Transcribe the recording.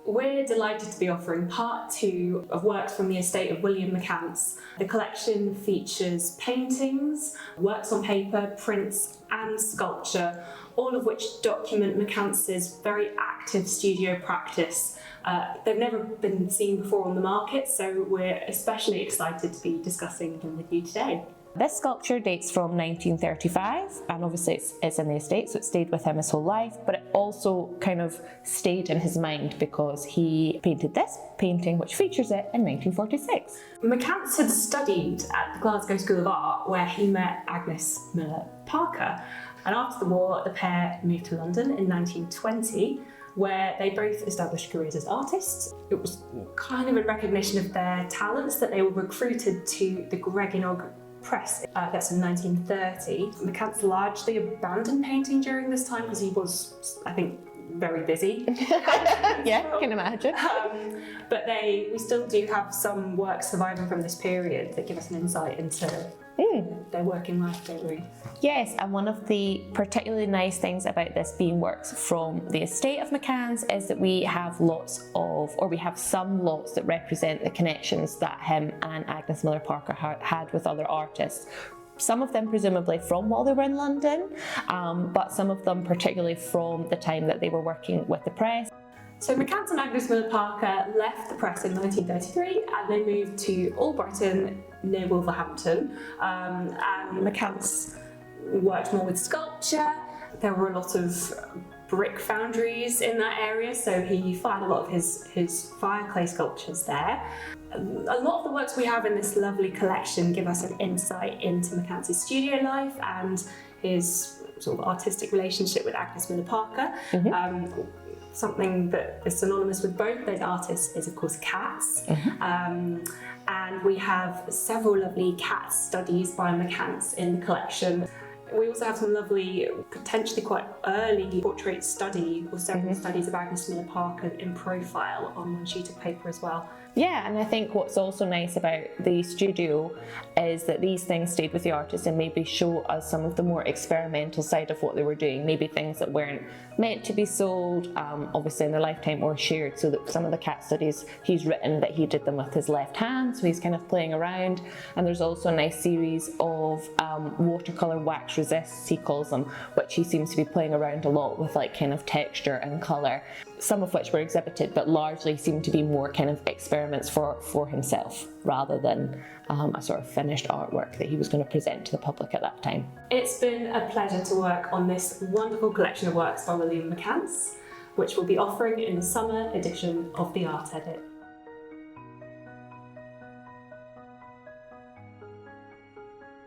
We're delighted to be offering part 2 of works from the estate of William McCance. The collection features paintings, works on paper, prints and sculpture, all of which document McCance's very active studio practice. They've never been seen before on the market, so we're especially excited to be discussing them with you today. This sculpture dates from 1935, and obviously it's in the estate, so it stayed with him his whole life, but it also kind of stayed in his mind because he painted this painting, which features it in 1946. McCance had studied at the Glasgow School of Art, where he met Agnes Miller Parker, and after the war the pair moved to London in 1920, where they both established careers as artists. It was kind of in recognition of their talents that they were recruited to the Prez, that's in 1930. McCance largely abandoned painting during this time because he was, I think, very busy. Yeah, I can imagine. But we still do have some work surviving from this period that give us an insight into their working life, don't we? Yes, and one of the particularly nice things about this being works from the estate of McCance is that we have some lots that represent the connections that him and Agnes Miller Parker had with other artists. Some of them presumably from while they were in London, but some of them particularly from the time that they were working with the Prez. So McCance and Agnes Miller Parker left the Prez in 1933 and they moved to Albrighton near Wolverhampton, and McCance worked more with sculpture. There were a lot of brick foundries in that area, so he found a lot of his fireclay sculptures there. A lot of the works we have in this lovely collection give us an insight into McCance's studio life and his sort of artistic relationship with Agnes Miller Parker. Something that is synonymous with both those artists is, of course, cats. And we have several lovely cat studies by McCance in the collection. We also have some lovely, potentially quite early portrait study or several studies of Agnes Miller Parker in profile on one sheet of paper as well. Yeah, and I think what's also nice about the studio is that these things stayed with the artist and maybe show us some of the more experimental side of what they were doing, maybe things that weren't meant to be sold, obviously in their lifetime, or shared, so that some of the cat studies he's written that he did them with his left hand, so he's kind of playing around. And there's also a nice series of watercolour wax resists, he calls them, which he seems to be playing around a lot with, like kind of texture and colour, some of which were exhibited but largely seem to be more kind of experiments for himself rather than a sort of finished artwork that he was going to present to the public at that time. It's been a pleasure to work on this wonderful collection of works by William McCance, which we'll be offering in the summer edition of the Art Edit.